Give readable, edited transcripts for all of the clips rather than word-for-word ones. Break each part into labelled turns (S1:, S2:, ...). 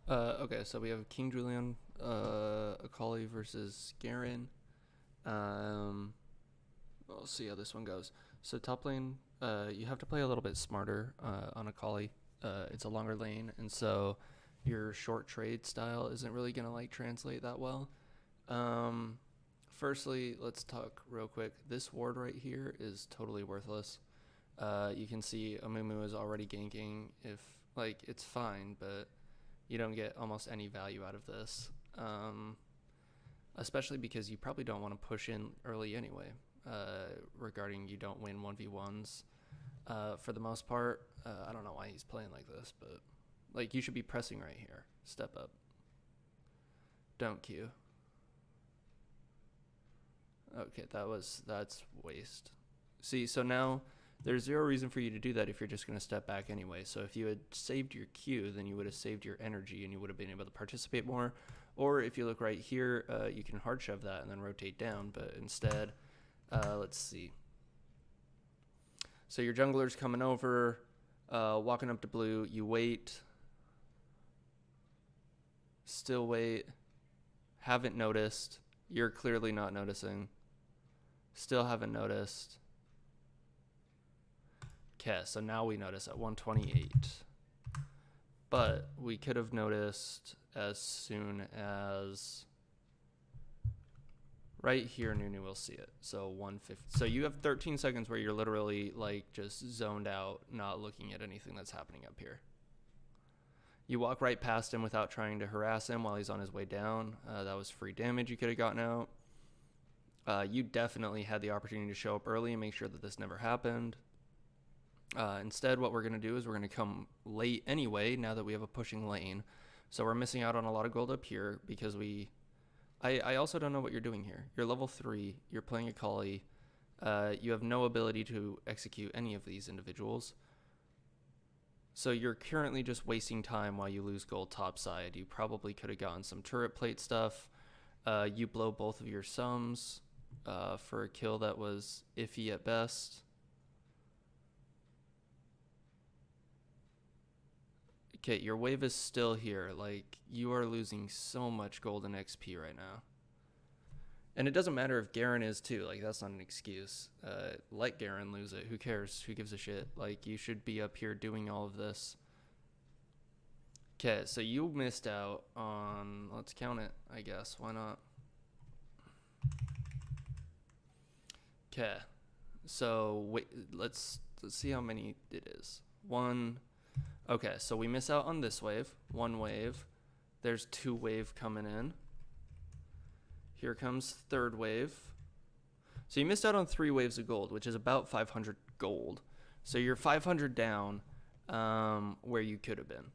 S1: Okay, so we have King Julian, Akali versus Garen. We'll see how this one goes. So top lane, you have to play a little bit smarter on Akali. It's a longer lane, and so your short trade style isn't really gonna like translate that well. Um, Firstly, let's talk real quick. This ward right here is totally worthless. You can see Amumu is already ganking. If like it's fine, but you don't get almost any value out of this. Especially because you probably don't want to push in early anyway. Regarding you don't win 1v1s for the most part. I don't know why he's playing like this, but like you should be pressing right here. Step up. Don't queue. Okay, that's waste. See, so now there's zero reason for you to do that if you're just going to step back anyway. So if you had saved your Q, then you would have saved your energy and you would have been able to participate more. Or if you look right here, you can hard shove that and then rotate down. But instead, let's see. So your jungler's coming over, walking up to blue. You wait. Still wait. Haven't noticed. You're clearly not noticing. Still haven't noticed. Okay, so now we notice at 128. But we could have noticed as soon as right here, Nunu will see it. So 150. So you have 13 seconds where you're literally like just zoned out, not looking at anything that's happening up here. You walk right past him without trying to harass him while he's on his way down. That was free damage you could have gotten out. You definitely had the opportunity to show up early and make sure that this never happened. Instead, what we're going to do is we're going to come late anyway, now that we have a pushing lane. So we're missing out on a lot of gold up here because I also don't know what you're doing here. You're level 3. You're playing Akali. You have no ability to execute any of these individuals. So you're currently just wasting time while you lose gold topside. You probably could have gotten some turret plate stuff. You blow both of your sums for a kill that was iffy at best. Okay, your wave is still here. Like, you are losing so much golden XP right now. And it doesn't matter if Garen is too. Like, that's not an excuse. Let Garen lose it. Who cares? Who gives a shit? Like, you should be up here doing all of this. Okay, so you missed out on... Let's count it, I guess. Why not? Okay. So, wait, let's see how many it is. 1... Okay, so we miss out on this wave. 1 wave. There's 2 wave coming in. Here comes 3rd wave. So you missed out on 3 waves of gold, which is about 500 gold. So you're 500 down where you could have been.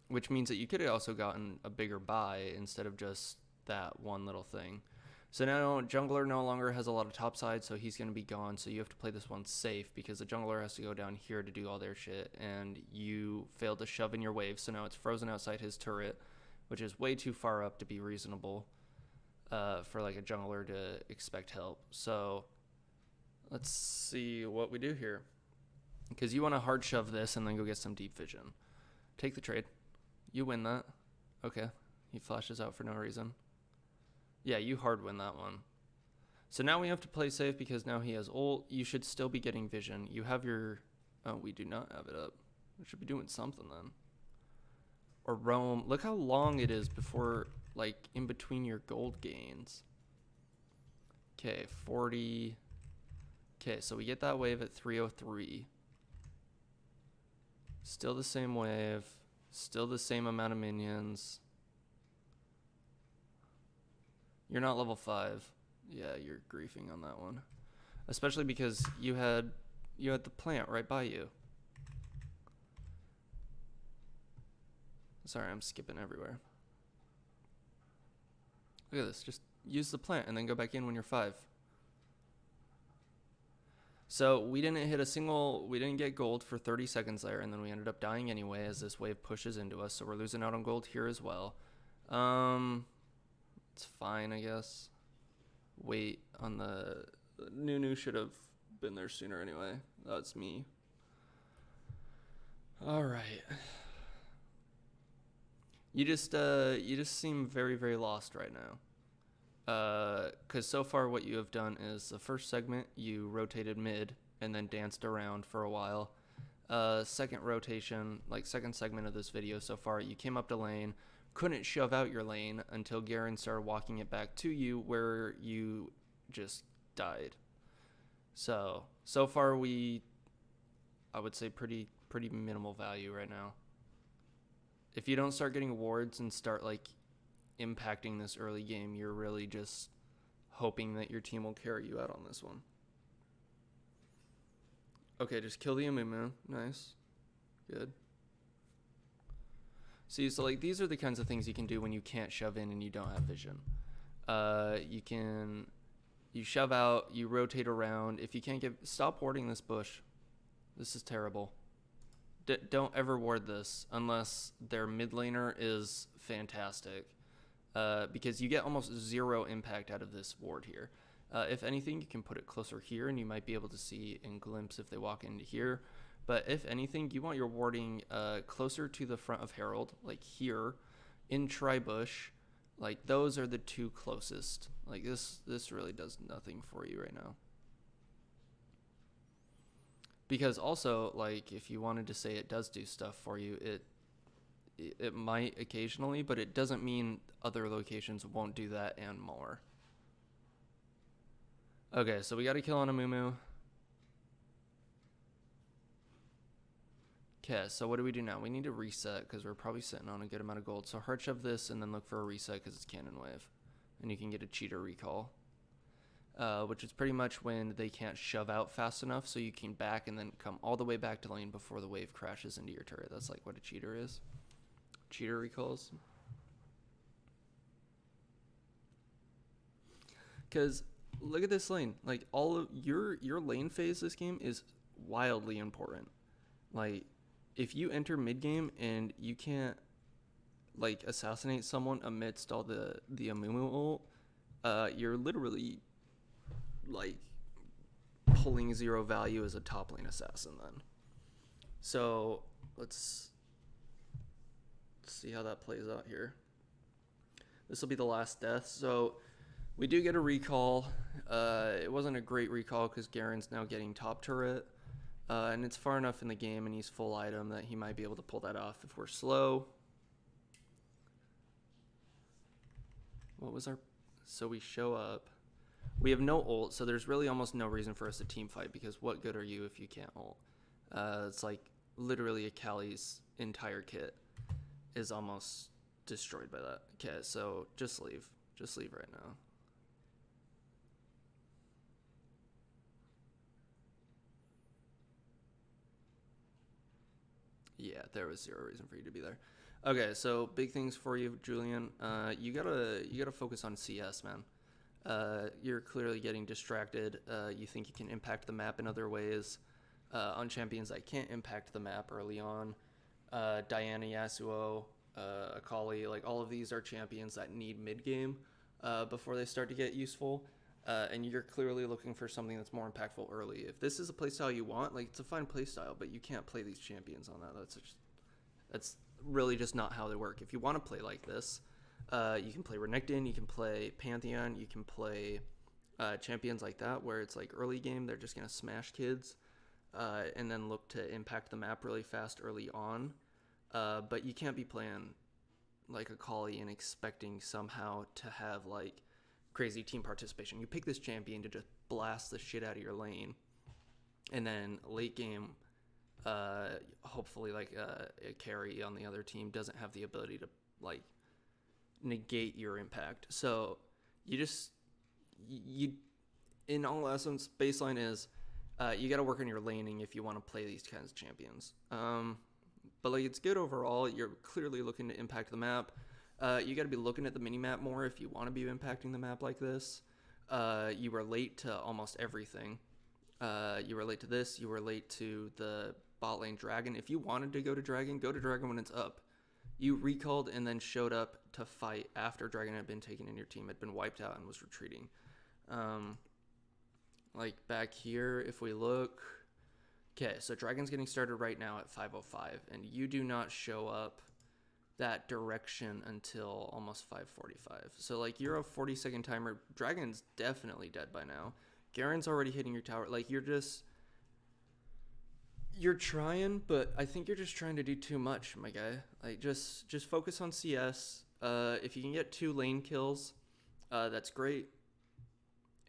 S1: Which means that you could have also gotten a bigger buy instead of just that one little thing. So now jungler no longer has a lot of topside, so he's going to be gone. So you have to play this one safe because the jungler has to go down here to do all their shit. And you failed to shove in your wave, so now it's frozen outside his turret, which is way too far up to be reasonable for like a jungler to expect help. So let's see what we do here. Because you want to hard shove this and then go get some deep vision. Take the trade. You win that. Okay. He flashes out for no reason. Yeah, you hard win that one. So now we have to play safe because now he has ult. You should still be getting vision. You have your... Oh, we do not have it up. We should be doing something then. Or roam. Look how long it is before, like, in between your gold gains. Okay, 40. Okay, so we get that wave at 303. Still the same wave. Still the same amount of minions. You're not level 5. Yeah, you're griefing on that one. Especially because you had the plant right by you. Sorry, I'm skipping everywhere. Look at this. Just use the plant and then go back in when you're 5. So we didn't get gold for 30 seconds there, and then we ended up dying anyway as this wave pushes into us. So we're losing out on gold here as well. It's fine, I guess. Wait on the... Nunu should have been there sooner anyway. That's me. Alright. You just seem very, very lost right now. Because so far what you have done is the first segment you rotated mid and then danced around for a while. Second rotation, like second segment of this video so far, you came up to lane, couldn't shove out your lane until Garen started walking it back to you, where you just died. So far I would say pretty minimal value right now. If you don't start getting wards and start like impacting this early game, you're really just hoping that your team will carry you out on this one. Okay, just kill the Amumu. Nice. Good. See, so like these are the kinds of things you can do when you can't shove in and you don't have vision. You shove out, you rotate around. If you can't stop warding this bush. This is terrible. Don't ever ward this unless their mid laner is fantastic. Because you get almost zero impact out of this ward here. If anything, you can put it closer here and you might be able to see in glimpse if they walk into here. But if anything, you want your warding closer to the front of Herald, like here, in Tribush. Like those are the two closest. Like this really does nothing for you right now. Because also, like, if you wanted to say it does do stuff for you, it might occasionally, but it doesn't mean other locations won't do that and more. Okay, so we got a kill on Amumu. Okay, so what do we do now? We need to reset because we're probably sitting on a good amount of gold. So hard shove this and then look for a reset because it's cannon wave. And you can get a cheater recall. Which is pretty much when they can't shove out fast enough, so you can back and then come all the way back to lane before the wave crashes into your turret. That's like what a cheater is. Cheater recalls. Because look at this lane. Like all of your lane phase this game is wildly important. Like if you enter mid game and you can't like assassinate someone amidst all the Amumu ult, you're literally like pulling zero value as a top lane assassin then. So let's see how that plays out here. This will be the last death. So we do get a recall. It wasn't a great recall because Garen's now getting top turret. And it's far enough in the game and he's full item that he might be able to pull that off if we're slow. What was our... So we show up. We have no ult, so there's really almost no reason for us to team fight because what good are you if you can't ult? It's like literally Akali's entire kit is almost destroyed by that. Okay, so just leave. Just leave right now. Yeah, there was zero reason for you to be there. Okay, so big things for you, Julian. You gotta focus on CS, man. You're clearly getting distracted. You think you can impact the map in other ways. On champions that can't impact the map early on. Diana, Yasuo, Akali, like all of these are champions that need mid game before they start to get useful. And you're clearly looking for something that's more impactful early. If this is a playstyle you want, like it's a fine playstyle, but you can't play these champions on that. That's really just not how they work. If you want to play like this, you can play Renekton, you can play Pantheon, you can play champions like that where it's like early game, they're just going to smash kids and then look to impact the map really fast early on. But you can't be playing like Akali and expecting somehow to have like crazy team participation. You pick this champion to just blast the shit out of your lane, and then late game, hopefully like a carry on the other team doesn't have the ability to like negate your impact. So you in all essence, baseline is you got to work on your laning if you want to play these kinds of champions. But like it's good overall. You're clearly looking to impact the map. You got to be looking at the mini map more if you want to be impacting the map like this. You were late to almost everything. You were late to this. You were late to the bot lane dragon. If you wanted to go to dragon when it's up. You recalled and then showed up to fight after dragon had been taken in your team, had been wiped out and was retreating. Like back here, if we look... Okay, so dragon's getting started right now at 5:05, and you do not show up that direction until almost 5:45. So like you're a 40-second timer. Dragon's definitely dead by now. Garen's already hitting your tower. Like you're trying, but I think you're just trying to do too much, my guy. Like just focus on CS. If you can get 2 lane kills, that's great.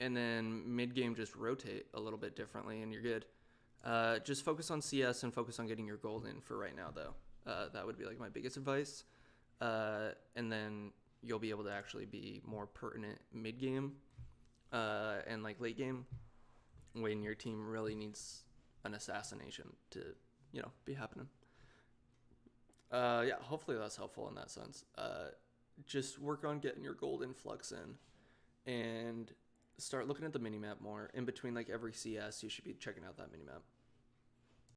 S1: And then mid game just rotate a little bit differently, and you're good. Just focus on CS and focus on getting your gold in for right now, though. That would be like my biggest advice. And then you'll be able to actually be more pertinent mid game and like late game when your team really needs an assassination to, be happening. Yeah, hopefully that's helpful in that sense. Just work on getting your gold influx in and start looking at the minimap more. In between like every CS, you should be checking out that minimap.